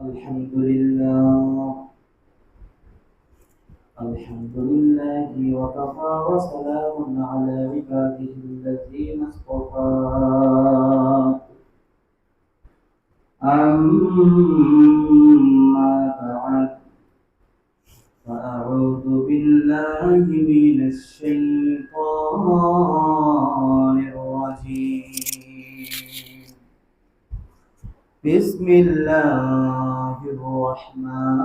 الحمد لله وكفى وسلام على عباده الذين اصطفى. أما بعد، فأعوذ بالله من الشيطان الرجيم. بسم الله الرحمن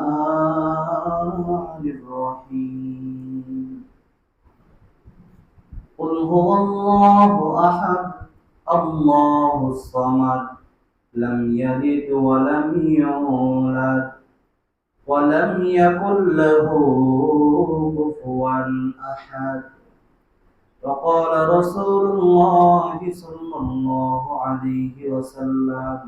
الرحيم. قل هو الله أحد الله الصمد لم يلد ولم يولد ولم يكن له كفوا أحد. وقال رسول الله صلى الله عليه وسلم: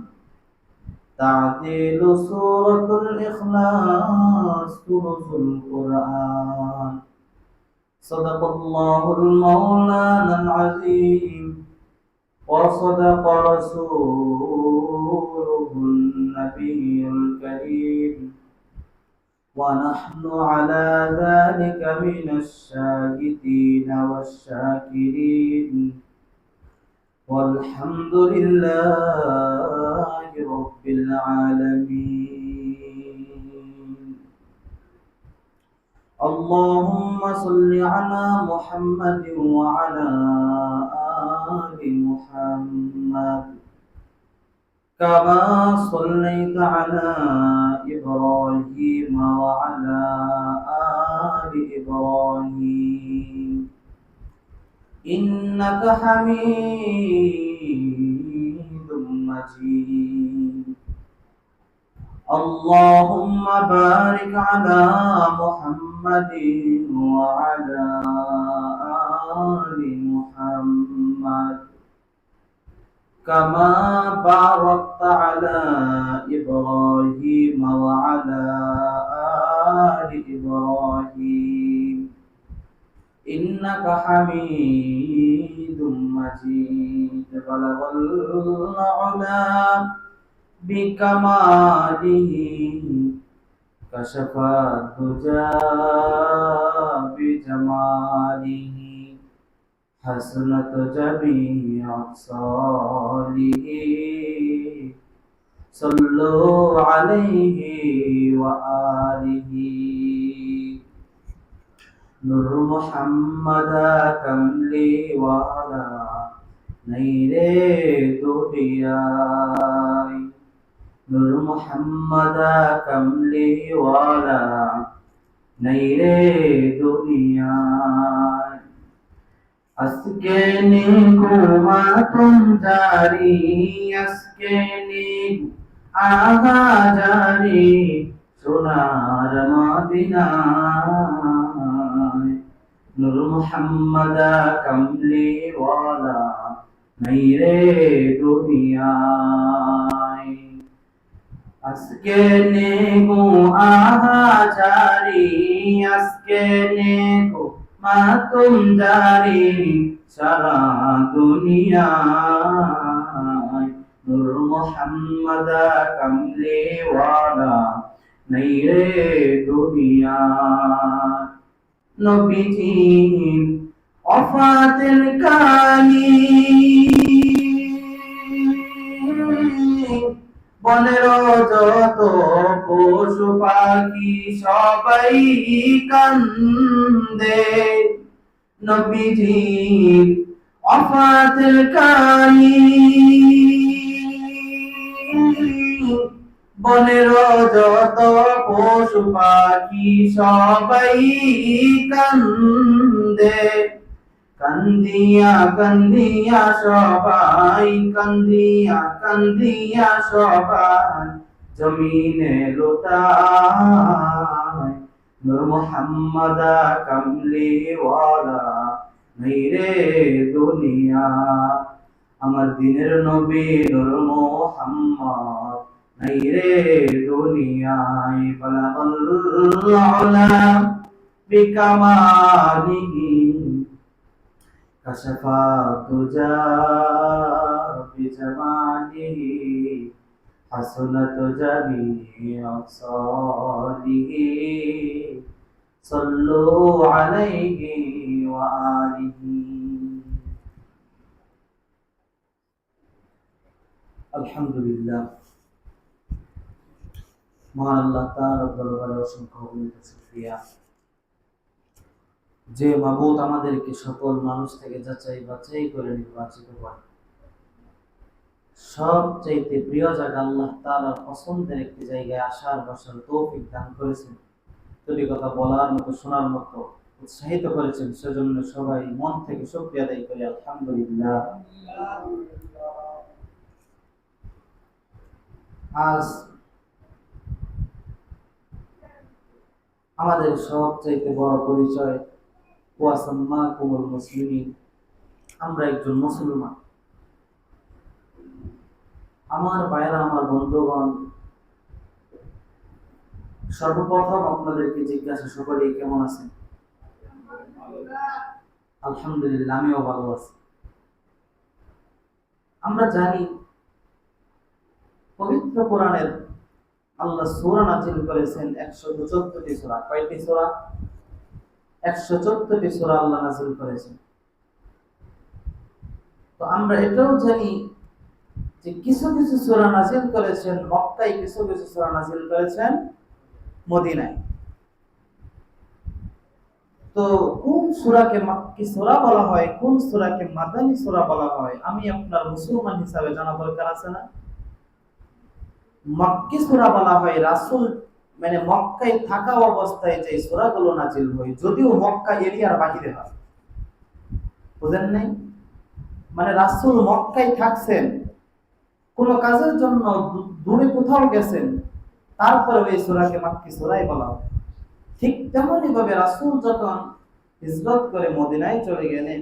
تعديل سورة الإخلاص ثلث القرآن. صدق الله المولانا العظيم وصدق رسوله النبي الكريم، ونحن على ذلك من الشاهدين والشاكرين، والحمد لله رب العالمين. اللهم صل على محمد وعلى آل محمد كما صليت على إبراهيم وعلى آل إبراهيم إنك حميد مجيد. اللهم بارك على محمد وعلى آل محمد كما باركت على إبراهيم وعلى آل إبراهيم إنك حميد مجيد. بلغ العلا بكماله كشف الدجى بجماله حسنت جميع خصاله. صلوا عليه وآله. نور محمد کملی والا نیرے دنیائی. نور محمد کملی والا نیرے دنیائی. আজকে নিকুমাতুম জারি, আজকে নিকু আগা জারি সোনার মদিনায়. নূর মুহাম্মদ কামলি ওয়ালা নাইরে দুনিয়ায়. আজকে নিকু আগা জারি, আজকে নিকু মাতুম জারি সারা দুনিয়ায়. নূর মুহাম্মদ কামলি ওয়ালা নাইরে দুনিয়ায়. নবীজি ওফাতের কানি বনের যত পশু পাখি সবাই কান্দে. নবীজির ওফাতের কানি বনের যত পশু পাখি সবাই কান্দে. কান্দিয়া কান্দিয়া সবাই, কান্দিয়া কান্দিয়া সবাই জমিনে লুটায়. নূর মুহাম্মদ কামলি ওয়ালা নাইরে দুনিয়া. আমার দিনের নবী নূর মুহাম্মদ নাইরে দুনিয়ায়. বালাগাল উলা বিকামালিহি কাশাফা তুজা বিজামালিহি حسنت جميع صالحه صلوا عليه وآله الحمد لله মহান আল্লাহ তাআলার দরবারে অসংখ্য শুকরিয়া যে মাবুদ আমাদেরকে সকল মানুষ থেকে যাচাই বাছাই করে নির্বাচিত করেন। সবচাইতে প্রিয় জায়গা আল্লাহ তাআলার পছন্দের একটি জায়গায় আসার বসার তৌফিক দান করেছেন, দুটি কথা বলার মতো শোনার মতো উৎসাহিত করেছেন। সেজন্য সবাই মন থেকে শুকরিয়া আদায় করি আলহামদুলিল্লাহ। আজ আমাদের সবচাইতে বড় পরিচয় ওয়াসাম্মাকুমুল মুসলিমিন, আমরা একজন মুসলমান। আমার ভাইরা, আমার বন্ধুগণ, সর্বপ্রথম আপনাদেরকে জিজ্ঞাসা সকলে কেমন আছেন? আলহামদুলিল্লাহ, আমিও ভালো আছি। আমরা জানি পবিত্র কোরআনের আল্লাহ সূরা নাযিল করেছেন 114টি সূরা। কয়টি সূরা? 114টি সূরা আল্লাহ নাযিল করেছেন। তো আমরা এটাও জানি যে কিছু কিছু সূরা নাযিল করেছেন মক্কায়, কিছু কিছু সূরা নাযিল করেছেন মদিনায়। তো কোন সূরাকে মাক্কি সূরা বলা হয়, কোন সূরাকে মাদানী সূরা বলা হয়, আমি আপনার মুসলমান হিসাবে জানা দরকার আছে না? মক্কি সূরা বলা হয় রাসূল মানে মক্কায় থাকা অবস্থায় যে সূরাগুলো নাযিল হয়, যদিও মক্কা এরিয়ার বাইরে হয়। বুঝেন নাই? মানে রাসূল মক্কায় থাকছেন, কোন কাজের জন্য দূরে কোথাও গেছেন, তারপরে ওই সূরাকে মাক্কি সূরাই বলা হয়। ঠিক তেমনি ভাবে রাসূল যখন হিজরত করে মদিনায় চলে গেলেন,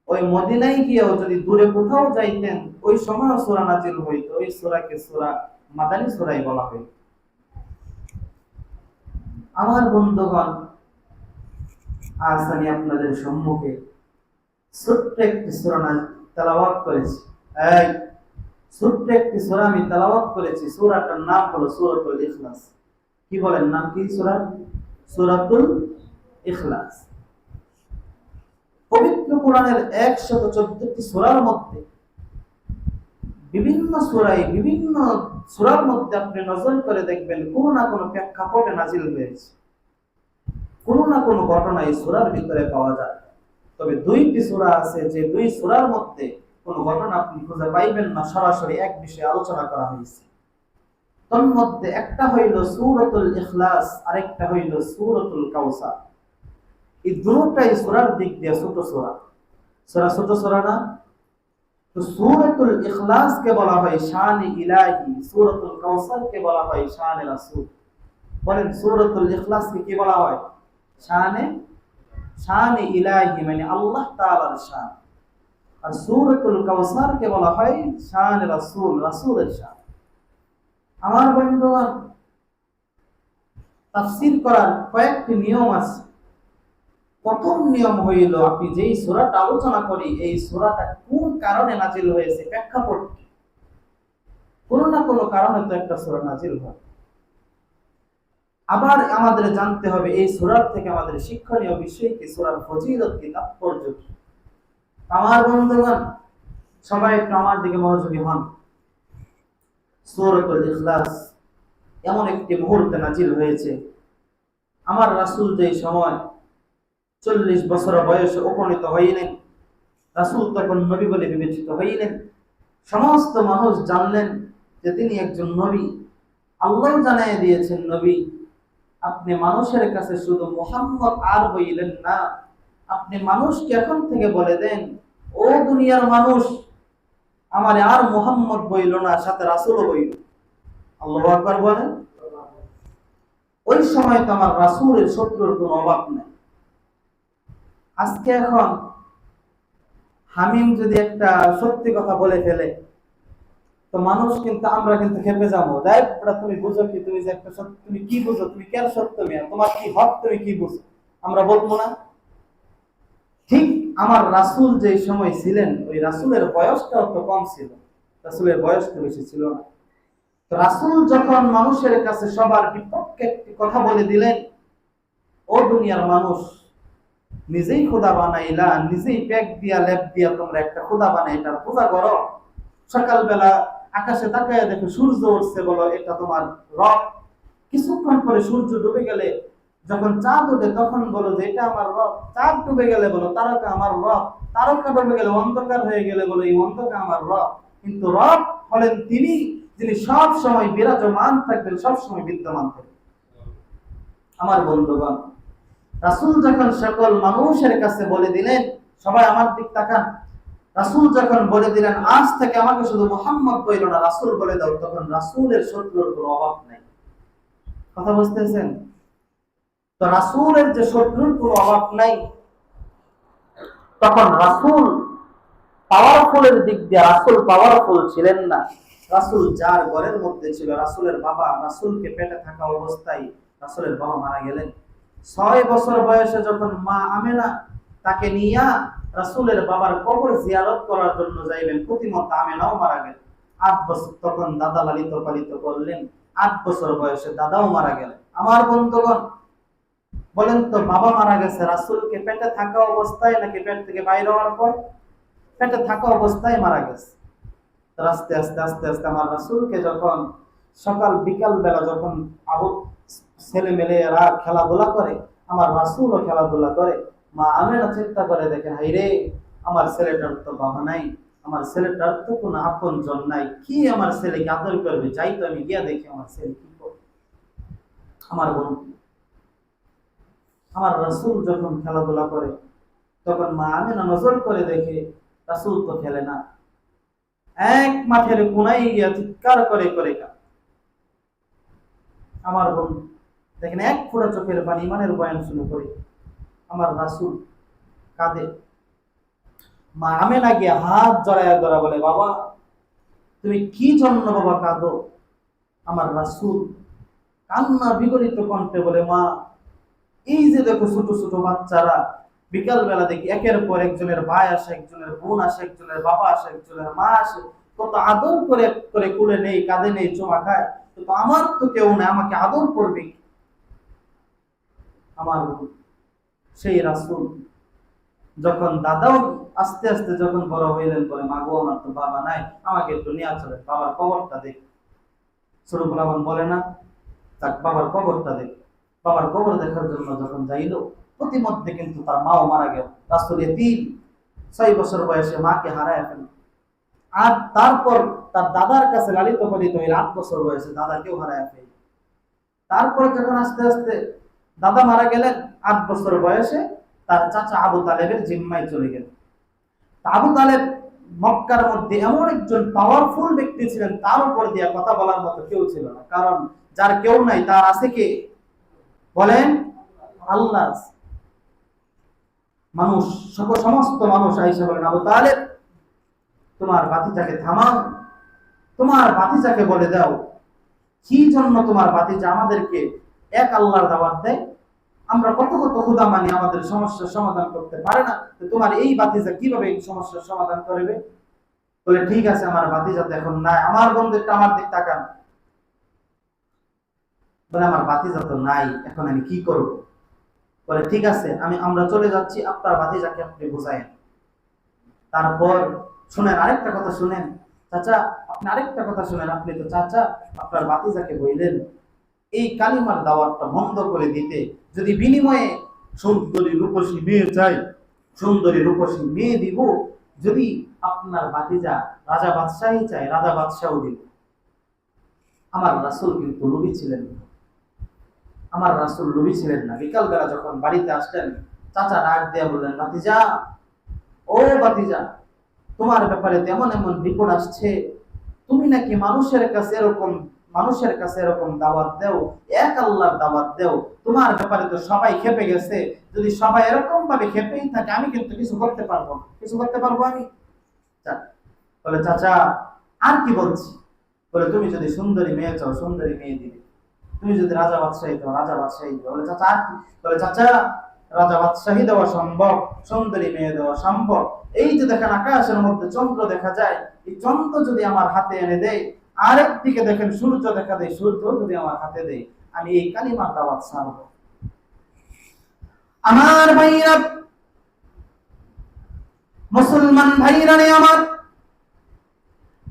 ওই মদিনায় গিয়েও যদি দূরে কোথাও যাইতেন, ওই সময় সূরা নাযিল হইতো, ওই সূরাকে সূরা মাদানী সূরাই বলা হয়। আমার বন্ধুগণ, আজ আমি আপনাদের সম্মুখে ছোট্ট একটি সূরা তেলাওয়াত করেছি। এই ছোট্ট একটি সূরা আমি তেলাওয়াত করেছি। সূরাটার নাম হলো সূরাতুল ইখলাস। কি বলেন, নাম কি সূরা? সূরাতুল ইখলাস। পবিত্র কোরআনের 114টি সূরার মধ্যে বিভিন্ন সূরার মধ্যে আপনি নজর করে দেখবেন কোনো না কোনো প্রেক্ষাপটে নাযিল হয়েছে, কোনো না কোনো ঘটনা এই সূরার ভিতরে পাওয়া যায়। তবে দুইটি সূরা আছে যে দুই সূরার মধ্যে কোনো ঘটনা আপনি খুঁজে পাইবেন না, সরাসরি এক বিষয়ে আলোচনা করা হয়েছে। তার মধ্যে একটা হইল সূরাতুল ইখলাস, আরেকটা হইল সূরাতুল কাউসার। এই দুটোই সূরার দিক দিয়ে ছোট সূরা। ছোট সূরা না? তো সূরাতুল ইখলাস কে বলা হয় শান ইলাহি, সূরাতুল কাউসার কে বলা হয় শান রাসূল। বলেন, সূরাতুল ইখলাস কে কি বলা হয়? শান ইলাহি, মানে আল্লাহ তাআলার শান। আর সূরাতুল কাউসার কে বলা হয় শান রাসূল, রাসূলের শান। আমার বন্ধুগণ, তাফসীর করার কয়েকটি নিয়ম আছে। প্রথম নিয়ম হইল, আপনি যেই সূরাটা আলোচনা করি, এই সূরাটা কোন কারণে নাযিল হয়েছে, প্রেক্ষাপট কি। কোনো না কোনো কারণে তো একটা সূরা নাযিল হয়। আবার আমাদের জানতে হবে এই সূরার থেকে আমাদের শিক্ষণীয় বিষয় কি, সূরার ফজিলত কি, তাৎপর্য কি। আমার বন্ধুগণ, সবাই একটু আমার দিকে মনোযোগী হন। সূরাতুল ইখলাস এমন একটি মুহূর্তে নাযিল হয়েছে, আমার রাসূল যেই সময় 40 বছর বয়সে উপনীত হইলেন, রাসূল তখন নবী বলে বিবেচিত হইলেন। সমস্ত মানুষ জানলেন যে তিনি একজন নবী। আল্লাহ জানিয়ে দিয়েছেন, নবী আপনি মানুষের কাছে শুধু মুহাম্মদ আর বইলেন না, আপনি মানুষকে এখন থেকে বলে দেন, ও দুনিয়ার মানুষ, আমার আর মুহাম্মদ বইল না, সাথে রাসূলও বইল। আল্লাহু আকবার বলেন। ওই সময় তো আমার রাসূলের শত্রুর কোনো অভাব নেই। আজকে এখন হামিম যদি একটা সত্যি কথা বলে ফেলে, তো মানুষ কিন্তু, আমরা কিন্তু খেপে যাবো, দেখ তুমি বুঝো কি, তুমি যে একটা সত্য, তুমি কি বুঝো, তুমি কেন সত্য মিয়া, তোমার কি হক, তুমি কি বুঝো, আমরা বলবো না? ঠিক আমার রাসূল যে সময় ছিলেন, ওই রাসূলের বয়সটাও তো কম ছিল, রাসূলের বয়স তো বেশি ছিল না। তো রাসূল যখন মানুষের কাছে সবার বিপক্ষে একটি কথা বলে দিলেন, ও দুনিয়ার মানুষ, নিজেই খোদা বানাইলা, নিজেই প্যাক দিয়া লেপ দিয়া তোমরা একটা খোদা বানাই এটার পূজা করো। সকালবেলা আকাশে তাকায় দেখো সূর্য উঠছে, বলো এটা তোমার রব। কিছুক্ষণ পরে সূর্য ডুবে গেলে যখন চাঁদ ওঠে তখন বলো যে এটা আমার রব। চাঁদ ডুবে গেলে বলো তারকা আমার রব। তারকা ডুবে গেলে অন্ধকার হয়ে গেলে বলো এই অন্ধকার আমার রব। কিন্তু রব হলেন তিনি, যিনি সব সময় বিরাজমান থাকবেন, সব সময় বিদ্যমান থাকবেন। আমার বন্ধুগণ, রাসূল যখন সকল মানুষের কাছে বলে দিলেন, সবাই আমার দিক তাকান, রাসূল যখন বলে দিলেন আজ থেকে আমাকে শুধু মুহাম্মদ বইল না, রাসূল বলে দাও, তখন রাসূলের শত্রুর কোনো অভাব নাই। কথা বুঝতেছেন? তো রাসূলের যে শত্রুর কোনো অভাব নাই, তখন রাসূল পাওয়ারফুলের দিক দিয়ে রাসূল পাওয়ারফুল ছিলেন না। রাসূল যার ঘরের মধ্যে ছিল, রাসূলের বাবা, রাসূলকে পেটে থাকা অবস্থায় রাসূলের বাবা মারা গেলেন। 6 বছর বয়সে যখন মা আমেনা তাকে নিয়ে রাসূলের বাবার কবর জিয়ারত করার জন্য যাইবেন, প্রতিমত আমেনাও মারা গেলেন। 8 বছর তখন দাদা লালিত পালিত করলেন, 8 বছর বয়সে দাদাও মারা গেলেন। আমার বন্ধুগণ, বলেন তো, বাবা মারা গেছে রাসূলকে পেটে থাকা অবস্থায় নাকি পেট থেকে বাইরে হওয়ার পর? পেটে থাকা অবস্থায় মারা গেছে। আস্তে আস্তে আস্তে আস্তে আমার রাসূলকে যখন সকাল বিকাল বেলা যখন আবু ছেলে মেলে এরা খেলাধুলা করে, আমার রাসূলও খেলাধুলা করে। মা আমেনা চিন্তা করে, দেখেন হাই রে, আমার ছেলেটার তো বাবা নাই, আমার ছেলেটার তো কোনো আপনজন নাই, কি আমার ছেলেকে আদর করবে, যাই তো আমি গিয়া দেখি আমার ছেলে কি করে। আমার বন্ধু, আমার রাসূল যখন খেলাধুলা করে তখন মা আমেনা নজর করে দেখে রাসূল তো খেলে না, এক মাঠের কোনায় গিয়া চিৎকার করে করে কাঁদে। আমার বন্ধু দেখেন, এক ফোঁটা চোখের পানি, ইমানের বয়ান শুরু করে আমার রাসূল কাঁদে। মা আমেনা গিয়ে হাত জড়ায়া ধরা বলে, বাবা তুমি কি জন্য বাবা কাঁদো? আমার রাসূল কান্না বিগলিত কণ্ঠে বলে, মা এই যে দেখো ছোট ছোট বাচ্চারা, বিকাল বেলা দেখি একের পর একজনের ভাই আসে, একজনের বোন আসে, একজনের বাবা আসে, একজনের মা আসে, কত আদর করে করে কুলে নেই, কাঁধে নেই, চুমা খায়, কিন্তু আমার তো কেউ নাই, আমাকে আদর করবে কি? আমার সেই রাসূল যখন দাদাও আস্তে আস্তে যখন বড় হইলেন, বলে মা গো আমার তো বাবা নাই, আমাকে একটু নিয়ে চলে, বাবার কবরটা দেখ। ছোট গোলামান বলে না, তাক বাবার কবরটা দেখ। বাবার কবর দেখার জন্য যখন যাইল, প্রতিমধ্যে কিন্তু তার মাও মারা গেল। রাসূল এতিম, 6 বছর বয়সে মাকে হারায় ফেল। আর তারপর তার দাদার কাছে লালিত পালিত হইল, 8 বছর বয়সে দাদাকেও হারায় ফেল। তারপর যখন আস্তে আস্তে দাদা মারা গেলেন, 8 বছর বয়সে তার চাচা আবু তালেবের জিম্মায় চলে গেল। আবু তালেব মক্কার মধ্যে এমন একজন পাওয়ারফুল ব্যক্তি ছিলেন, তার উপর দিয়ে কথা বলার মতো কেউ ছিল না। কারণ যার কেউ নাই তার আছে কে? বলেন, আল্লাহ। মানুষ, সমস্ত মানুষ আইসা বলেন, আবু তালেব তোমার বাতিজাকে থামাও, তোমার বাতিজাকে বলে দাও কি জন্য তোমার বাতিজা আমাদেরকে এক আল্লাহর দাওয়াত দেয়, আমরা কত কত খোদা মানি, আমাদের সমস্যার সমাধান করতে পারে না, তো তোমার এই বাতিজা কিভাবে এই সমস্যার সমাধান করবে? বলে ঠিক আছে, আমার বাতিজা তো এখন নাই। আমার বন্ধুটা আমার দিক তাকান, বলে আমার বাতিজা তো নাই, এখন আমি কি করব? বলে ঠিক আছে, আমরা চলে যাচ্ছি, আপনার ভাতিজাকে আপনি বোঝায়েন। তারপর শুনেন আরেকটা কথা, শুনেন চাচা, আপনি আরেকটা কথা শুনেন, আপনি তো চাচা, আপনার ভাতিজাকে বললেন এই কালিমার দাওয়াতটা বন্ধ করে দিতে, যদি বিনিময়ে সুন্দরী রূপসী মেয়ে চাই, সুন্দরী রূপসী মেয়ে দিব, যদি আপনার ভাতিজা রাজা বাদশাহী চাই, রাজা বাদশাহ দিব। আমার রাসূল কিন্তু লোভী ছিলেন না। আমার রাসূল লোভী ছিলেন না। বিকাল বেলা যখন বাড়িতে আসলেন, চাচা ডাক দিয়ে বললেন, ভাতিজা, ও ভাতিজা, তোমার ব্যাপারে তেমন এমন রিপোর্ট আসছে, তুমি নাকি মানুষের কাছে এরকম দাওয়াত দেও, এক আল্লাহর দাওয়াত দেও, তোমার ব্যাপারে তো সবাই খেপে গেছে, যদি সবাই এরকম ভাবে খেপেই থাকে, আমি কিন্তু কিছু করতে পারবো না। কিছু করতে পারবো আমি? বলে চাচা আর কি বলছি? বলে তুমি যদি সুন্দরী মেয়ে চাও, সুন্দরী মেয়ে দিবে, তুমি যদি রাজা বাদশাহী চাও, রাজা বাদশাহী দিবে। বলে চাচা আর কি? বলে চাচা রাজা বাদশাহী দেওয়া সম্ভব, সুন্দরী মেয়ে দেওয়া সম্ভব। এই যে দেখেন আকাশের মধ্যে চন্দ্র দেখা যায়, এই চন্দ্র যদি আমার হাতে এনে দেয়, আরেক দিকে দেখেন সূর্য দেখা দেয়, সূর্য যদি আমার হাতে দেয় আমি এই কালিমার দাওয়াত ছাড়বো। আমার ভাইরা, মুসলমান ভাইরা রে আমার,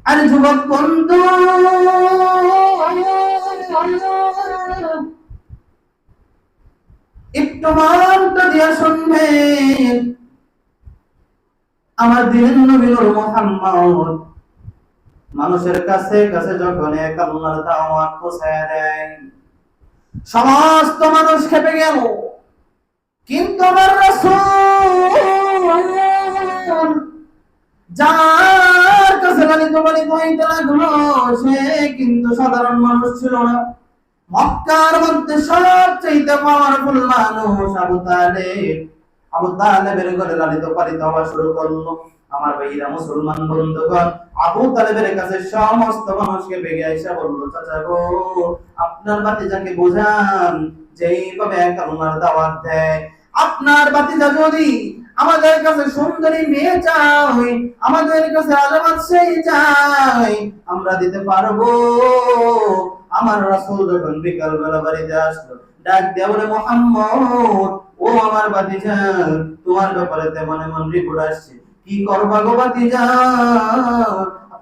আর যুবক বন্ধু, একটু মনটা দিয়া শুনবেন। আমার দিনের নবী নূর মুহাম্মদ মানুষের কাছে কাছে যখন এক আল্লাহর দাওয়াত পৌঁছায় দেয়, সমস্ত মানুষ খেপে গেল। কিন্তু আমার রাসূল যার কাছে লালিত পালিত হইতে লাগলো, সে কিন্তু সাধারণ মানুষ ছিল না। মক্কার মধ্যে সবচেয়ে পাওয়ারফুল মানুষ আবু তালেব। আবু তালেবের ঘরে লালিত পালিত হওয়া শুরু করলো। আমার ভাইরা মুসলমান বন্ধুগণ, আবু তালেবের কাছে সমস্ত মানুষকে বেগে আইসা বলল, চাচা গো, আপনার ভাতিজাকে বোঝান যে এইভাবে এক আল্লাহর দাওয়াত দেয়। আপনার ভাতিজা যদি আমাদের কাছে সুন্দরী মেয়ে চাই, আমাদের কাছে আলামত সেই চাই, আমরা দিতে পারবো। আমার রাসূল যখন বিকাল বেলা বাড়িতে আসলো, ডাক দিয়া বলে, মুহাম্মদ, ও আমার ভাতিজা, তোমার ব্যাপারে তেমন এমন রিপোর্ট আসছে, কি করবা গো ভাতিজা?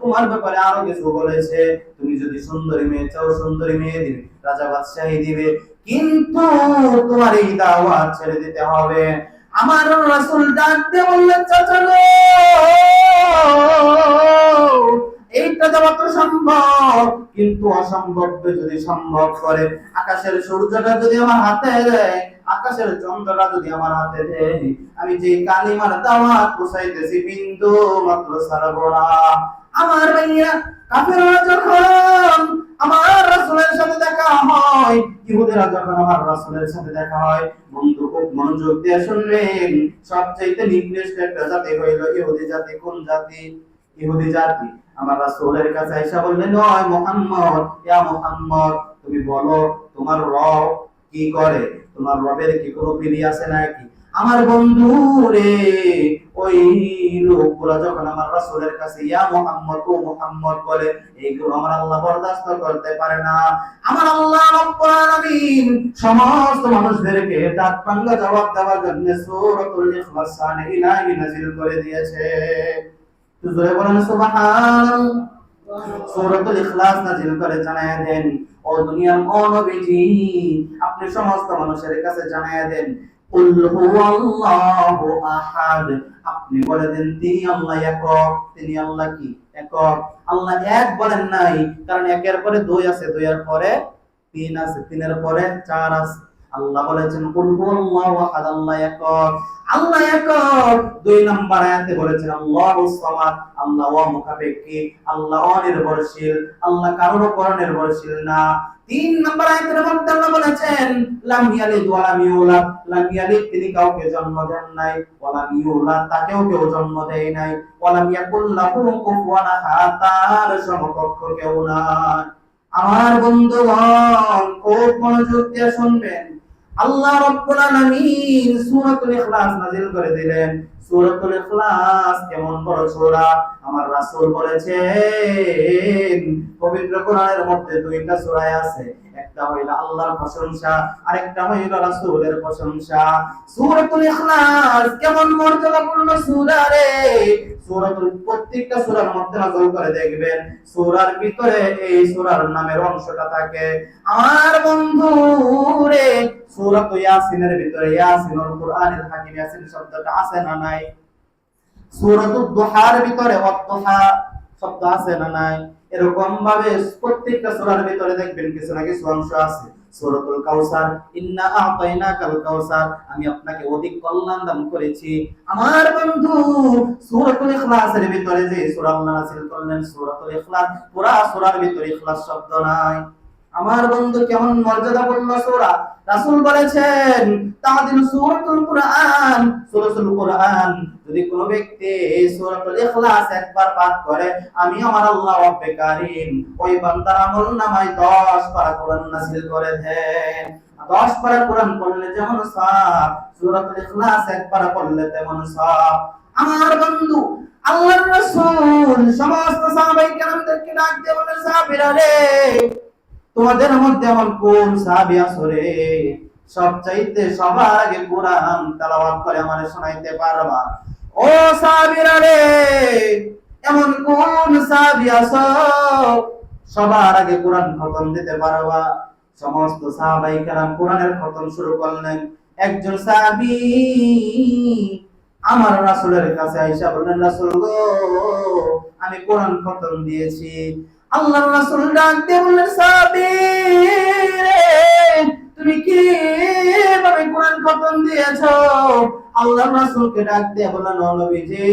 তোমার ব্যাপারে আরো কিছু বলেছে, তুমি যদি সুন্দরী মেয়ে চাও সুন্দরী মেয়ে দিবে, রাজা বাদশাহী দিবে, কিন্তু তোমার এই দাওয়াত ছেড়ে দিতে হবে। আমার রাসূল ডাক দিয়ে বললেন, চাচা গো, এইটা দেওয়া তো সম্ভব, কিন্তু অসম্ভবকে যদি সম্ভব করে, আকাশের সূর্যটা যদি আমার হাতে দেয়, আকাশের চন্দ্রটা যদি আমার হাতে দেয়, আমি যে কালিমার দাওয়াত পৌঁছাইতেছি বিন্দু মাত্র ছাড়বো না। আমার ভাইয়া, কাফেররা যখন আমার রাসূলের সাথে দেখা হয়, ইহুদিরা যখন আমার রাসূলের সাথে দেখা হয়, বন্ধু খুব মনোযোগ দিয়ে শুনবেন, সবচেয়ে নিকৃষ্ট একটা জাতি হইল ইহুদি জাতি। কোন জাতি? ইহুদি জাতি। আমার রাসূলের কাছে আয়েশা বললেন, ওই মুহাম্মদ, ইয়া মুহাম্মদ, তুমি বলো তোমার রব কি করে? তোমার রবের কি কোনো পিরি আছে নাকি? আমার বন্ধু রে, ওই লোকগুলা যখন আমার রাসূলের কাছে ইয়া মুহাম্মদ, ও মুহাম্মদ বলে, এইগুলো আমার আল্লাহ বরদাস্ত করতে পারে না। আমার আল্লাহ রাব্বুল আলামিন সমস্ত মানুষদেরকে দাঁত ভাঙা জবাব দেওয়ার জন্য সূরাতুল ইখলাস ইলাহি নাযিল করে দিয়েছে। তো জোরে বলেন সুবহানাল্লাহ। সূরাতুল ইখলাস নাযিল করে জানায়া দেন, ও দুনিয়ার ও নবীজি, আপনি সমস্ত মানুষের কাছে জানায়া দেন, কুল হুয়াল্লাহু আহাদ, আপনি বলে দেন তিনি আল্লাহ একক। তিনি আল্লাহ কি? একক। আল্লাহ এক বলেন নাই, কারণ একের পরে দুই আছে, দুইয়ের পরে তিন আছে, তিনের পরে চার আছে। আল্লাহ বলেছেন কুল হুয়াল্লাহু আহাদ, আল্লাহ একক। আল্লাহ একক। দুই নম্বর আয়াতে বলেছেন আল্লাহুস সামাদ, আল্লাহ অমুখাপেক্ষী, আল্লাহ অনির্ভরশীল, আল্লাহ কারোর উপর নির্ভরশীল না। তিন নম্বর আয়াতের মধ্যে আল্লাহ বলেছেন লাম ইয়ালিদ ওয়া লাম ইউলাদ, লাম ইয়ালিদ তিনি কাউকে জন্ম দেন নাই, ওয়া লাম ইউলাদ তাকেও কেউ জন্ম দেয় নাই, ওয়া লাম ইয়াকুল লাহু কুফুয়ান আহাদ তার সমকক্ষ কেউ নাই। আমার বন্ধুগণ, খুব মনোযোগ দিয়ে শুনবেন। আল্লাহ রাব্বুল আলামিন সূরাতুল ইখলাস নাযিল করে দিলেন। সূরাতুল ইখলাস কেমন বড় সূরা, আমার রাসূল বলেছেন, পবিত্র কোরআনের মধ্যে দুইটা সূরা আছে, একটা হইল আল্লাহর প্রশংসা, আরেকটা হইল রাসূলের প্রশংসা। সূরাতুল ইখলাস কেমন মর্যাদাপূর্ণ সূরা রে! সূরাতুল প্রত্যেকটা সূরার মধ্যে নজর করে দেখবেন, সূরার ভিতরে এই সূরার নামের অংশটা থাকে। আমার বন্ধু রে, সূরাতুল ইয়াসিনের ভিতরে ইয়াসিনুল কুরআনিল হাকিম, ইয়াসিন শব্দটা আছে না নাই? সূরাতুদ দুহার ভিতরে ওয়াদ-দুহা শব্দ আছে না নাই? এরকম ভাবে প্রত্যেকটা সূরার ভিতরে দেখবেন কিছু না কিছু অংশ আছে। সূরাতুল কাউসার, ইন্না আ'তাইনাকাল কাউসার, আমি আপনাকে অধিক কল্যাণ দান করেছি। আমার বন্ধু, সূরাতুল ইখলাসের ভিতরে যে সূরা আল্লাহ নাযিল করলেন সূরাতুল ইখলাস, পুরা সূরার ভিতরে ইখলাস শব্দ নাই। আমার বন্ধু, কেমন মর্যাদাপূর্ণ সূরা! রাসূল বলেছেন তাদিল সূরাতুল কুরআন, সূরাতুল কুরআন যদি কোন ব্যক্তি এই সূরাতুল ইখলাস একবার পাঠ করে, আমি আমার আল্লাহ রব্বে কারীম ওই বান্দার আমলনামায় 10 পারা কোরআন নাযিল করে দেন। 10 পারা কোরআন পড়লে যেমন সওয়াব, সূরাতুল ইখলাস একবার পড়লে তেমন সওয়াব। আমার বন্ধু, আল্লাহর রাসূল সমস্ত সাহাবায়ে কেরামদেরকে ডাক দিয়ে বলেন, সাহাবীরা রে, তোমাদের মধ্যে এমন কোন সাহাবী আছে রে সবচাইতে সবার আগে কোরআন তেলাওয়াত করে আমারে শোনাইতে পারবা? ও সাহাবীরা রে, এমন কোন সাহাবী আছে সবার আগে কোরআন খতম দিতে পারবা? সমস্ত সাহাবায়ে কেরাম কোরআনের খতম শুরু করলেন। একজন সাহাবী আমার রাসূলের কাছে আয়েশা বললেন, রাসূল গো, আমি কোরআন খতম দিয়েছি। আল্লাহর রাসূল ডাক দিয়ে বললেন, সাহাবী রে, তুমি কিভাবে কোরআন খতম দিয়েছো? আল্লাহর রাসূলকে ডাক দিয়ে বললেন, ও নবীজি,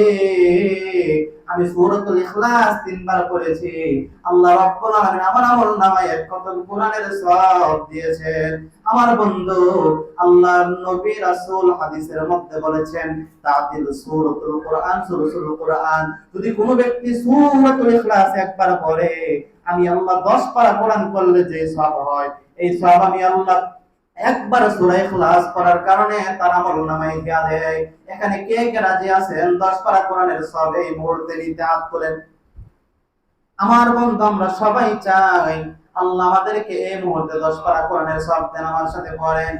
আমি সূরাতুল ইখলাস 3 বার পড়েছি। আল্লাহ রাব্বুল আলামিন আমার আমলনামায় এক খতম কোরআনের সওয়াব দিয়েছেন। আমার বন্ধু, আল্লাহর নবী রাসূল হাদিসের মধ্যে বলেছেন, তাতিল সূরাতুল কোরআন সূরাতুল কোরআন, যদি কোনো ব্যক্তি সূরাতুল ইখলাস একবার পড়ে, আমি আল্লাহ 10 পারা কোরআন পড়লে যে সওয়াব হয়, এই সওয়াব আমি আল্লাহ একবার সূরা ইখলাস পড়ার কারণে তার আমলনামায় দেয়া দেয়। এখানে কে কে রাজি আছেন 10 পারা কোরআনের সওয়াব এই মুহূর্তে নিতে হাত তোলেন? আমার বন্ধু, আমরা সবাই চাই আল্লাহ আমাদেরকে এই মুহূর্তে 10 পারা কোরআনের সওয়াব দেন। আমার সাথে পড়েন,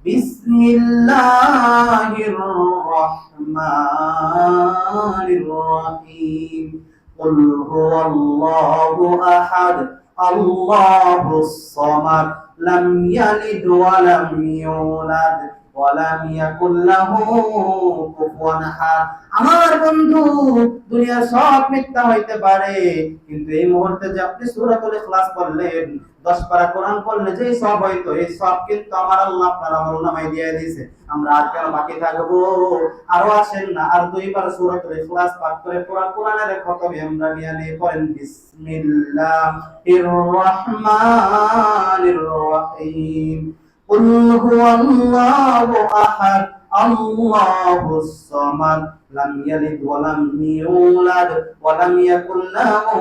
বিসমিল্লাহির রহমানির রহিম, কুল হুয়াল্লাহু আহাদ, আল্লাহুস সামাদ, লাম ইয়ালিদ ওয়া লাম ইউলাদ ওয়া লাম ইয়াকুল লাহু কুফুয়ান আহাদ। আমার বন্ধু, দুনিয়ার সব মিথ্যা হইতে পারে, কিন্তু এই মুহূর্তে যে আপনি সূরাতুল ইখলাস পড়লেন, 10 পারা কোরআন পড়লে যে সব হইতো, এই সব কিন্তু আমার আল্লাহ আপনার আমলনামায় দিয়ে দিয়েছে। আমরা আর কেন বাকি থাকবো? আরো আসেন না, আর 2 বার সূরাতুল ইখলাস পাঠ করে কোরআনের খতম আমরা নিয়ে নেই। পড়েন, বিসমিল্লাহির রহমানির রহিম, কুল হুয়াল্লাহু আহাদ, আল্লাহুস সামাদ, লাম ইয়ালিদ ওয়া লাম ইউলাদ ওয়া লাম ইয়াকুল লাহু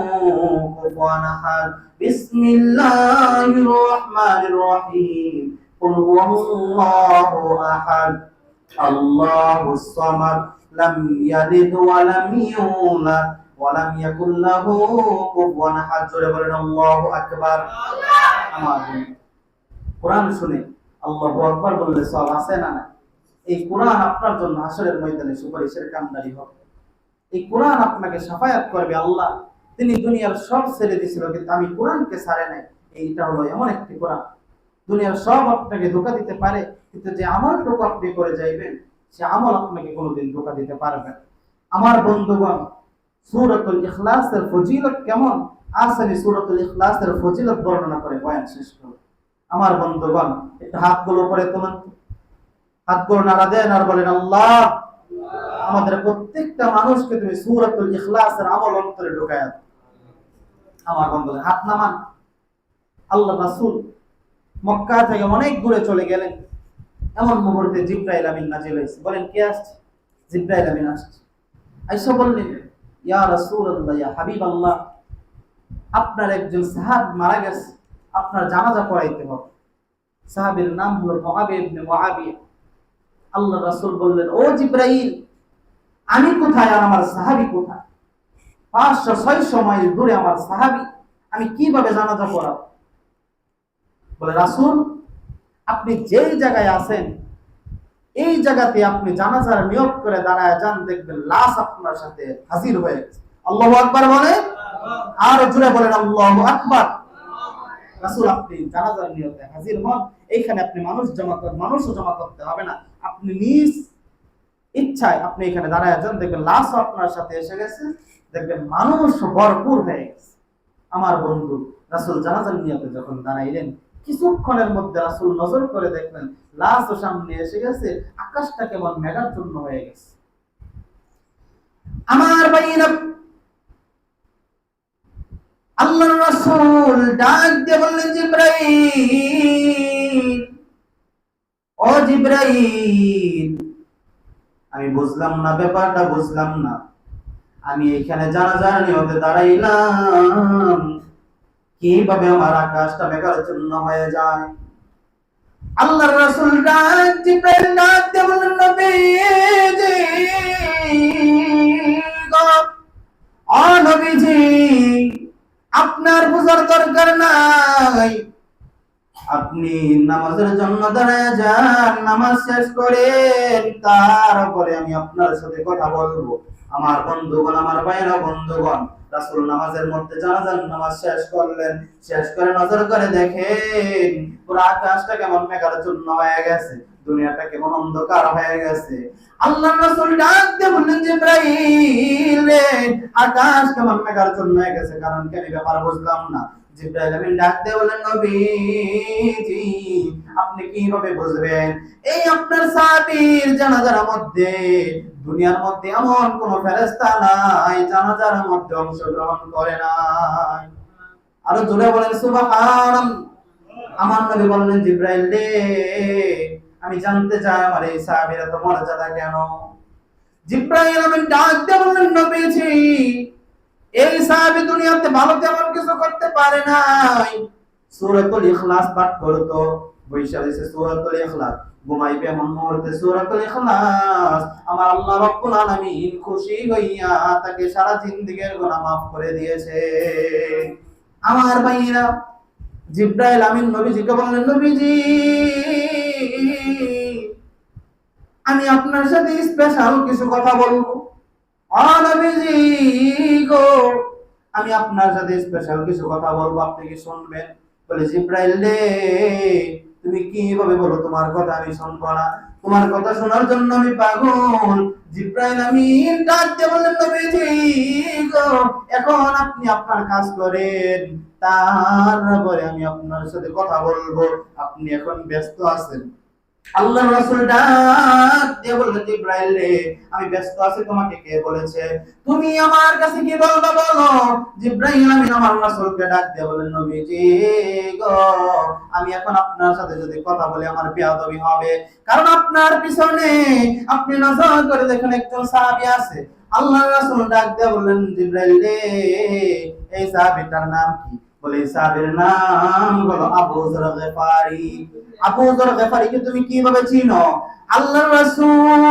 কুফুয়ান আহাদ। বিসমিল্লাহির রহমানির রহিম, কুল হুয়াল্লাহু আহাদ, আল্লাহুস সামাদ, লাম ইয়ালিদ ওয়া লাম ইউলাদ ওয়া লাম ইয়াকুল লাহু কুফুয়ান আহাদ। জোরে বলেন আল্লাহু আকবার। আমার কোরআন শুনে আল্লাহু আকবার বললে সওয়াব আছে না? এই কোরআন আপনার জন্য হাসরের ময়দানে সুপারিশের কামদারি হবে। এই কোরআন আপনাকে শাফায়াত করবে। আল্লাহ তিনি দুনিয়ার সব ছেড়ে দিয়েছিল, কিন্তু আমি কোরআনকে ছাড়ে নাই। এইটা হলো এমন একটি কোরআন, দুনিয়ার সব আপনাকে ধোঁকা দিতে পারে, কিন্তু যে আমলটুকু আপনি করে যাইবেন, সে আমল আপনাকে কোনোদিন ধোঁকা দিতে পারবে না। আমার বন্ধুগণ, সূরাতুল ইখলাসের ফজিলত কেমন? আসলে সূরাতুল ইখলাসের ফজিলত বর্ণনা করে বয়ান শেষ করব। আমার বন্ধুগণ, একটু হাতগুলো উপরে তুলুন, হাতগুলো নাড়া দেন আর বলেন, আল্লাহ আমাদের প্রত্যেকটা মানুষকে তুমি সূরাতুল ইখলাসের আমল অন্তরে ঢুকায়া দাও। আমার বন্ধুগণ, হাত নামান। আল্লাহ রাসূল মক্কা থেকে অনেক দূরে চলে গেলেন। এমন মুহূর্তে জিবরাইল আমিন নাজিল হয়েছে। বলেন, কে আসছে? জিবরাইল আমিন আসছে। আয়েশা বললেন, ইয়া রাসূলুল্লাহ, ইয়া হাবিবাল্লাহ, আপনার একজন সাহাবী মারা গেছে, আপনার জানাজা পড়াইতে হবে। সাহাবীর নাম হলো মুআবিয়া ইবনে মুআবিয়া। আল্লাহ রাসূল বললেন, ও জিবরাইল, আমি কোথায় আর আমার সাহাবী কোথায়? 500-600 মাইল দূরে আমার সাহাবী, আমি কিভাবে জানাজা পড়াবো? বলে, রাসূল, আপনি যেই জায়গায় আছেন এই জায়গাতে আপনি জানাজার নিয়ত করে দাঁড়ায় যান, দেখবেন লাশ আপনার সাথে হাজির হয়ে গেছে। আল্লাহু আকবার বলে, আর জোরে বলেন আল্লাহু আকবার। রাসূল, আপনি জানাজার নিয়তে হাজির হন। এইখানে আপনি মানুষও জমা করতে হবে না, আপনি নিজ ইচ্ছায় আপনি এখানে দাঁড়ায় যান, দেখবেন লাশ আপনার সাথে এসে গেছে, দেখবেন মানুষ ভরপুর হয়ে গেছে। আমার বন্ধু, রাসূল জানাজার নিয়তে যখন দাঁড়াইলেন, কিছুক্ষণের মধ্যে রাসূল নজর করে দেখলেন লাশও সামনে এসে গেছে, আকাশটা কেমন মেঘাচ্ছন্ন হয়ে গেছে। আমার ভাইরা, আল্লাহর রাসূল ডাক দিয়ে বললেন, জিবরাইল, ও জিবরাইল, আমি বুঝলাম না, ব্যাপারটা বুঝলাম না। আমি এখানে জানাজার নিয়তে দাঁড়াইলাম, কিভাবে আমার আকাশটা মেঘাচ্ছন্ন হয়ে যায়? আল্লাহর রাসূল জিবরাইল ডাক দিয়ে বললেন, নবীজি, ও নবীজি, আপনার বোঝার দরকার নাই, আপনি নামাজের জন্য দাঁড়ায় যান, নামাজ শেষ করেন, তারপরে আমি আপনার সাথে কথা বলবো। আমার বন্ধুগণ, আমার ভাইরা বন্ধুগণ, রাসূল নামাজের মধ্যে জানাজার নামাজ শেষ করলেন। শেষ করে নজর করে দেখেন পুরো আকাশটা কেমন মেঘাচ্ছন্ন হয়ে গেছে, দুনিয়াটা কেমন অন্ধকার হয়ে গেছে। আল্লাহর রাসূল ডাক দিয়ে বললেন, জিবরাইল রে, আকাশ কেমন মেঘাচ্ছন্ন হয়ে গেছে, কারণ কি আমি ব্যাপার বুঝলাম না। জিবরাইল আমিন ডাক দিয়ে বললেন, নবীজি আপনি কিভাবে বুঝবেন? এই আপনার সাহাবীর জানাজার মধ্যে দুনিয়ার মধ্যে এমন কোন ফেরেশতা নাই জানাজার মধ্যে অংশগ্রহণ করে নাই। আরো জোরে বলেন সুবহানাল্লাহ। আমার নবী বললেন, জিবরাইল রে, আমি জানতে চাই আমার এই সাহাবীর এত মর্যাদা কেন? জিবরাইল আমিন ডাক দিয়ে বললেন, নবীজি এই সাহাবী দুনিয়াতে ভালো তেমন কিছু করতে পারে নাই, সূরাতুল ইখলাস পাঠ করতো, বৈশাখে সূরাতুল ইখলাস, ঘুমাইবে এমন মুহূর্তে সূরাতুল ইখলাস, আমার আল্লাহ রাব্বুল আলামিন খুশি হইয়া তাকে সারা জিন্দেগীর গুনাহ মাফ করে দিয়েছে। আমার ভাইরা, জিবরাইল আমিন নবীজিকে বললেন, নবীজি আমি আপনার সাথে স্পেশাল কিছু কথা বলবো। নবীজি গো, আমি আপনার সাথে স্পেশাল কিছু কথা বলবো, আপনি কি শুনবেন? বলে, জিবরাইল রে, তুমি কিভাবে বলো, তোমার কথা আমি শুনবো না, তোমার কথা শোনার জন্য আমি পাগল। জিবরাইল আমিন ডাক দিয়ে বললেন, নবীজি গো, এখন আপনি আপনার কাজ করেন, তারপরে আমি আপনার সাথে কথা বলবো, আপনি এখন ব্যস্ত আছেন। আল্লাহর রাসূল ডাক দিয়ে বললেন, জিবরাইল রে, আমি ব্যস্ত আছি, তোমাকে কে বলেছে? তুমি আমার কাছে কি বলবা বলো। জিবরাইল আমিন আমার রাসূলকে ডাক দিয়ে বললেন, নবীজি গো, আমি এখন আপনার সাথে যদি কথা বলি আমার বেয়াদবি হবে, কারণ আপনার পিছনে আপনি নজর করে দেখেন একজন সাহাবী আছে। আল্লাহর রাসূল ডাক দিয়ে বললেন, জিবরাইল রে, এই সাহাবীটার নাম কি? বলে, সাহাবীর নাম হলো আবু যর গিফারি। আবু যর গিফারিকে তুমি কিভাবে চিনো? আল্লাহর রাসূল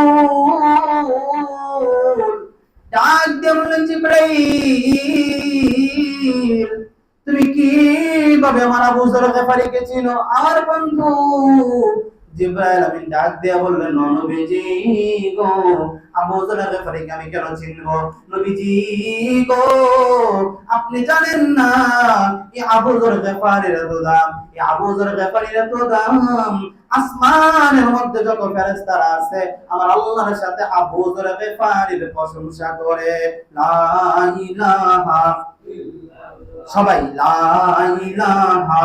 ডাক দিয়ে বললেন, জিবরাইল তুমি কিভাবে আমার আবু যর গিফারিকে চিনো? আমার বন্ধু। জিবরাইল আমিন ডাক দিয়ে বললেন, নবীজি গো, আবু যর গিফারিকে আমি কেন চিনবো? নবীজি গো, আপনি জানেন না এই আবু যর গিফারির এত দাম, এই আবু যর গিফারির এত দাম, আসমানের মধ্যে যত ফেরেশতারা আছে আমার আল্লাহর সাথে আবু যর গিফারির প্রশংসা করে। লা ইলাহা ইল্লাল্লাহ, সবাই লা ইলাহা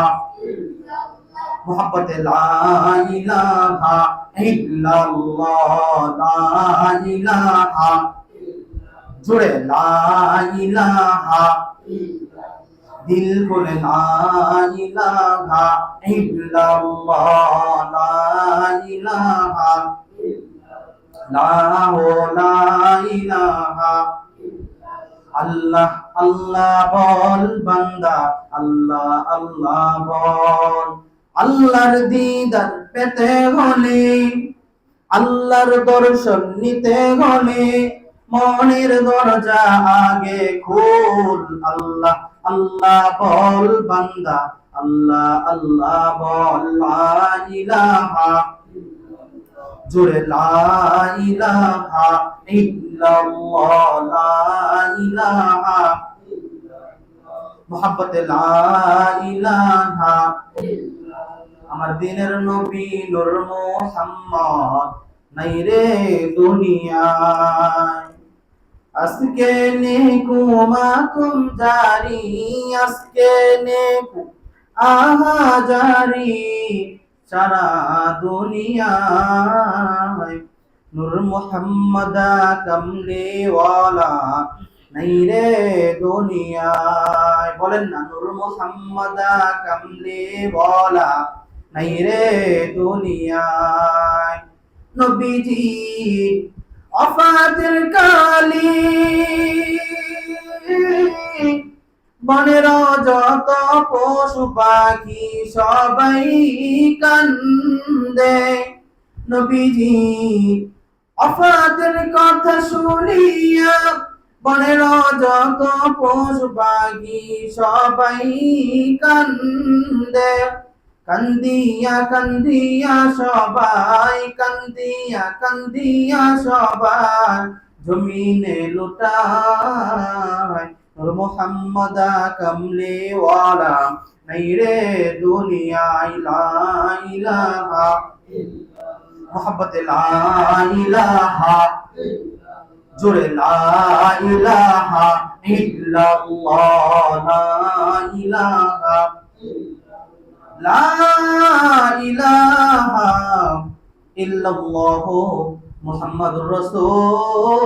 মোহাব্বতে লা ইলাহা ইল্লাল্লাহ, লা ইলাহা, জোরে লা ইলাহা, দিল বলে লা ইলাহা ইল্লাল্লাহ, লা ইলাহা, লা ইলাহা। আল্লাহ আল্লাহ বল বান্দা, আল্লাহ আল্লাহ বল। আল্লাহর দিদার পেতে হলে, আল্লাহর দর্শন নিতে হলে মনের দরজা আগে খোল। আল্লাহ আল্লাহ বল বান্দা, আল্লাহ আল্লাহ বল। লা ইলাহা, জোরে লা ইলাহা ইল্লাল্লাহ, লা ইলাহা, মোহাব্বতে লা ইলাহা। আমার দিনের নবী নূর মুহাম্মদ নাই রে দুনিয়ায়, আজকে নেকু মাতুম জারি, আজকে নেকু আহা জারি সারা দুনিয়ায়। নূর মুহাম্মদ কামলি ওয়ালা নাই রে দুনিয়ায়, বলেন না, নূর মুহাম্মদ কামলি ওয়ালা নাই রে দুনিয়ায়। নবীজি ওফাতের কালি বনের যত পশু পাখি সবাই কান্দে। নবীজি ওফাতের কথা শুনিয়া বনের যত পশু পাখি সবাই কান্দে, কান্দিয়া কান্দিয়া সবাই, কান্দিয়া কান্দিয়া সবাই জমিনে লুটায়। নূর মুহাম্মদ কামলি ওয়ালা নাই রে দুনিয়ায়, লা ইলাহা মোহাম্মদ, লা ইলাহা জোরে, লা ইলাহা ইল্লাল্লাহ, লা ইলাহা, লা ইলাহা ইল্লাল্লাহ মুহাম্মাদুর রাসূলুল্লাহ।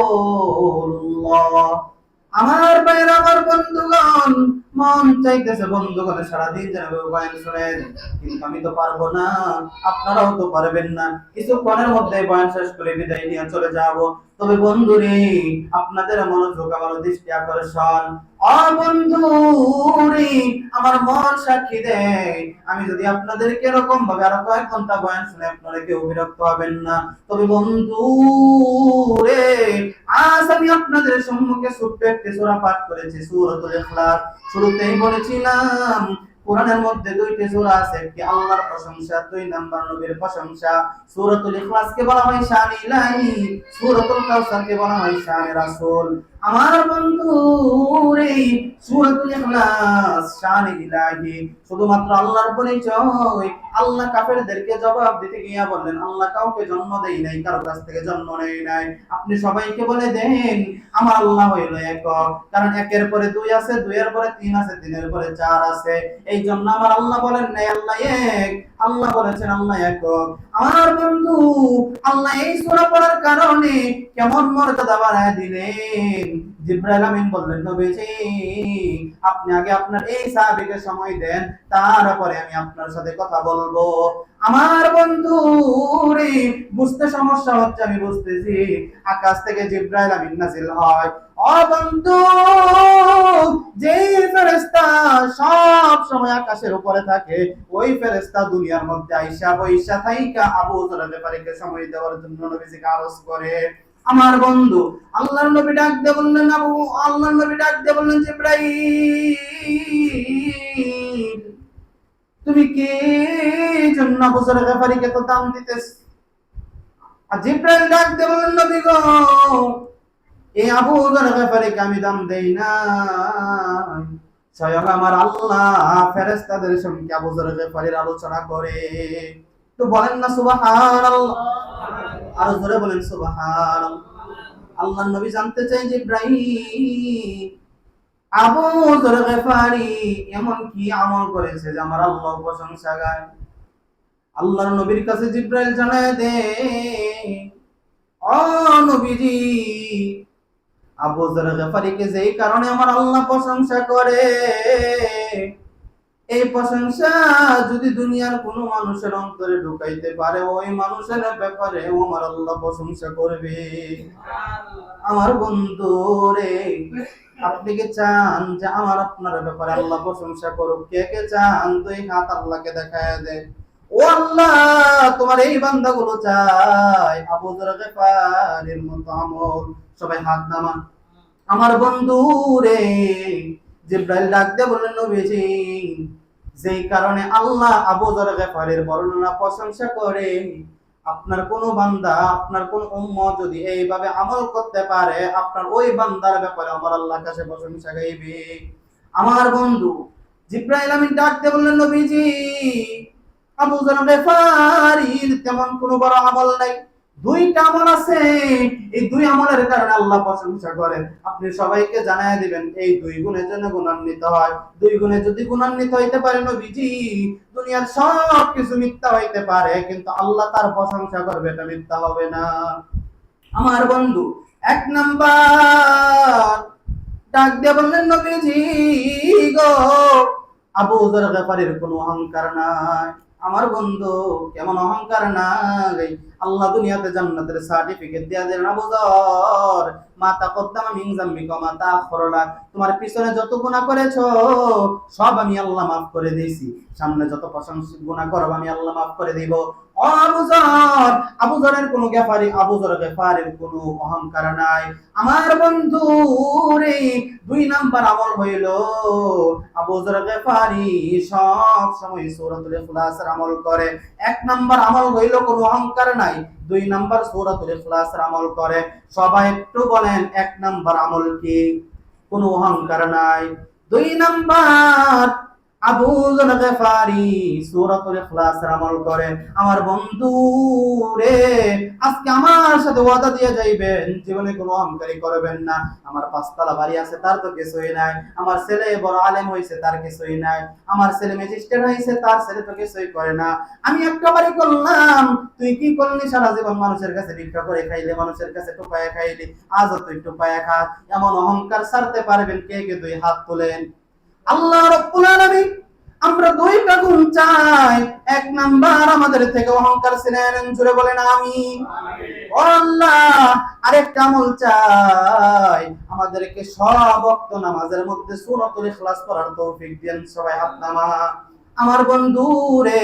আমার ভাইয়ের, আমার বন্ধুগণ, মন চাইতেছে বন্ধুগণের সারাদিন যেন বয়ান শুনেন, কিন্তু আমি তো পারবো না, আপনারাও তো পারবেন না। কিছুক্ষণের মধ্যে বয়ান শেষ করে বিদায় নিয়ে চলে যাব। তবে বন্ধুরে, আপনাদের মনোযোগ, আমার দৃষ্টি আকর্ষণ, বন্ধুরে, আমার মন সাক্ষী দেয়, আমি যদি আপনাদেরকে এরকম ভাবে আরো কয়েক ঘন্টা বয়ান শুনে আপনারা কেউ বিরক্ত হবেন না। তবে বন্ধু রে, আজ আমি আপনাদের সম্মুখে ছোট্ট একটি সূরা পাঠ করেছি, সূরাতুল ইখলাস। শুরুতেই বলেছিলাম কোরআনের মধ্যে দুইটি সূরা আছে, একটি আল্লাহর প্রশংসা, দুই নাম্বার নবীর প্রশংসা। সূরাতুল ইখলাসকে বলা হয় শান ইলাহি, সূরাতুল কাউসারকে বলা হয় শান রাসূল। আমার বন্ধু রে, সূরাতুল ইখলাস শান ইলাহি, শুধুমাত্র আল্লাহর পরিচয়। আল্লাহ কাফেরদেরকে জবাব দিতে গিয়া বললেন, আল্লাহ কাউকে জন্ম দেয় নাই, কারো কাছ থেকে জন্ম নেয় নাই। আপনি সবাইকে বলে দেন আমার আল্লাহ হইল একক, কারণ একের পরে দুই আছে, দুইয়ের পরে তিন আছে, তিনের পরে চার আছে। এই জন্য আমার আল্লাহ বলেন নাই আল্লাহ এক, আল্লাহ বলেছেন আল্লাহ একক। আমার বন্ধু, আল্লাহ এই সূরা পড়ার কারণে কেমন মর্যাদা বাড়ায় দিলেন। জিবরাইল আমিন বললেন, নবীজি আপনি আগে আপনার এই সাহাবীকে সময় দেন, তারপরে আমি আপনার সাথে কথা বলবো। আমার বন্ধু রে, বুঝতে সমস্যা হচ্ছে, আমি বুঝতেছি। আকাশ থেকে জিবরাইল আমিন নাজিল হয়। ও বন্ধু, যে ফেরেশতা সব সময় আকাশের উপরে থাকে, ওই ফেরেশতা দুনিয়ার মধ্যে আইসা বইসা থাইকা আবু যর গিফারীকে সময় দেওয়ার জন্য নবীজিকে আরজ করে। আমার বন্ধু, আল্লাহর নবী ডাক দিয়ে বললেন, আল্লাহর নবী ডাক দিয়ে বললেন, জিবরাইল তুমি কে জন্য আবু যর গিফারীকে তো দাম দিতেছ? আর জিবরাইল ডাক দিয়ে বললেন, নবী গো, এই আবু যর গিফারীকে আমি দাম দেই না, স্বয়ং আমার আল্লাহ ফেরেশতাদের সঙ্গে আবু যর গিফারীর আলোচনা করে। তো বলেন না সুবহানাল্লাহ, আরো জোরে বলেন সুবহানাল্লাহ। আল্লাহর নবী জানতে চাই, জিবরাইল আবু যর গিফারী এমন কি আমল করেছে যে আমার আল্লাহ প্রশংসা গায়? আল্লাহর নবীর কাছে জিবরাইল জানায় দে, ও নবীজি, আবু যর গিফারীকে যেই কারণে আমার আল্লাহ প্রশংসা করে, এই প্রশংসা যদি দুনিয়ার কোন মানুষের অন্তরে ঢুকাইতে পারে, ওই মানুষের ব্যাপারে আমার আল্লাহ প্রশংসা করবে। আমার বন্ধু রে, আপনি কি চান যে আমার আপনার ব্যাপারে আল্লাহ প্রশংসা করুক? কে কে চান? দুই হাত আল্লাহকে দেখায় দেন, ও আল্লাহ তোমার এই বান্দাগুলো চাই আবু যর গিফারীর মতো আমল। সবাই হাত নামান। আমার বন্ধু রে, জিবরাইল ডাক দিয়ে বললেন, নবীজি যেই কারণে আল্লাহ আবু যর গিফারীর বর্ণনা প্রশংসা করে, আপনার কোন বান্দা, আপনার কোন উম্মত যদি এইভাবে আমল করতে পারে, আপনার ওই বান্দার ব্যাপারে আমার আল্লাহর কাছে প্রশংসা গাইবে। আমার বন্ধু, জিবরাইল আমিন ডাক দিয়ে বললেন, নবীজি আবু যর গিফারীর তেমন কোনো বড় আমল নাই, দুইটা আমল আছে, এই দুই আমলের কারণে আল্লাহ প্রশংসা করেন। আপনি সবাইকে জানায় দিবেন এই দুই গুণের জন্য গুণান্বিত হয়। দুই গুণে যদি গুণান্বিত হইতে পারে নবীজি, দুনিয়ার সব কিছু মিথ্যা হইতে পারে, কিন্তু আল্লাহ তার প্রশংসা করবে, এটা মিথ্যা হবে না। আমার বন্ধু, এক নাম্বার ডাক দিয়ে বললেন, নবীজি গো, আবু যর গিফারীর কোনো অহংকার নাই। আমার বন্ধু, কেমন অহংকার নাই? আল্লাহ দুনিয়াতে জান্নাতের সার্টিফিকেট দিয়া দেন, আবু যর মা তাকদ্দামা মিন যামবিকা মা তাআখারা, তোমার পিছনে যত গুনাহ করেছো সব আমি আল্লাহ maaf করে দিয়েছি, সামনে যত প্রশংসিত গুনাহ করব আমি আল্লাহ maaf করে দেব। ও ও আবু যর, আবু যরের কোনো গেফারি, আবু যর গেফারির কোনো অহংকার নাই। আমার বন্ধু রে, 2 নাম্বার আমল হইল আবু যর গেফারি সব সময় সূরাতুল ইখলাসের আমল করে। 1 নাম্বার আমল হইল কোনো অহংকার নাই, 2 নাম্বার সূরাতুল ইখলাসের আমল করে। সবাই একটু বলেন 1 নাম্বার আমল কি? কোনো অহংকার নাই। 2 নাম্বার আবু যর গেফারি সূরাতুল ইখলাসের আমল করে। আমার বন্ধু রে, আজকে আমার সাথে ওয়াদা দিয়ে যাইবেন জীবনে কোনো অহংকারী করবেন না। আমার 5 তলা বাড়ি আছে, তার তো কিছুই নাই। আমার ছেলে বড় আলেম হইছে, তার কিছুই নাই। আমার ছেলে ম্যাজিস্ট্রেট হইছে, তার ছেলে তো কিছুই করে না। আমি একটা বাড়ি করলাম, তুই কি করলি? সারা জীবন মানুষের কাছে ভিক্ষা করে খাইলে, মানুষের কাছে টোপায়া খাইলি, আজও তুই টোপায়া খা। এমন অহংকার ছাড়তে পারবেন কে কে? 2 হাত তোলেন। আল্লাহ রাব্বুল আলামিন আমরা 2টা গুণ চাই। 1 নাম্বার আমাদের থেকে অহংকার ছিলেন, জুড়ে বলেন আমিন। ও আল্লাহ, আরেকটা আমল চাই, আমাদেরকে সব ওয়াক্ত নামাজের মধ্যে সূরাতুল ইখলাস পড়ার তৌফিক দেন। সবাই হাত নামা। আমার বন্ধু রে,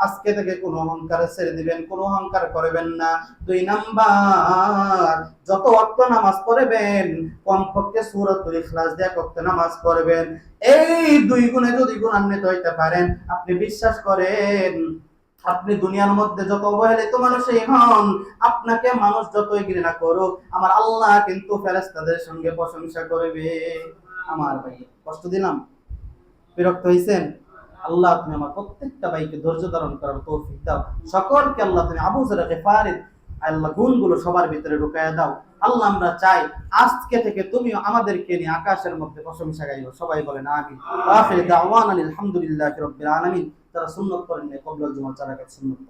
আজকে থেকে কোনো অহংকার ছেড়ে দিবেন, কোনো অহংকার করবেন না। 2 নাম্বার যত ওয়াক্ত নামাজ পড়বেন কমপক্ষে সূরাতুল ইখলাস দিয়ে ওয়াক্ত নামাজ পড়বেন। এই 2 গুণে যদি গুণান্বিত হইতে পারেন, আপনি বিশ্বাস করেন আপনি দুনিয়ার মধ্যে যত অবহেলিত মানুষই হন, আপনাকে মানুষ যতই ঘৃণা করুক, আমার আল্লাহ কিন্তু ফেরেশতাদের সঙ্গে প্রশংসা করবে। আমার ভাই কষ্ট দিলাম, বিরক্ত হইছেন? আল্লাহ তুমি আমার প্রত্যেকটা ভাইকে ধৈর্য ধারণ করার তৌফিক দাও। সকলকে আল্লাহ তুমি আবু যর গিফারির আল্লাহ গুণগুলো সবার ভিতরে ঢুকায়া দাও। আল্লাহ আমরা চাই আজকে থেকে তুমি আমাদেরকে নিয়ে আকাশের মধ্যে প্রশংসা গাইও। সবাই বলেন আমিন। আখির দাওয়ানা আলহামদুলিল্লাহি রাব্বিল আলামিন। তারা সুন্নাত করেন কবুল জুমা চারাকাত সুন্নাত।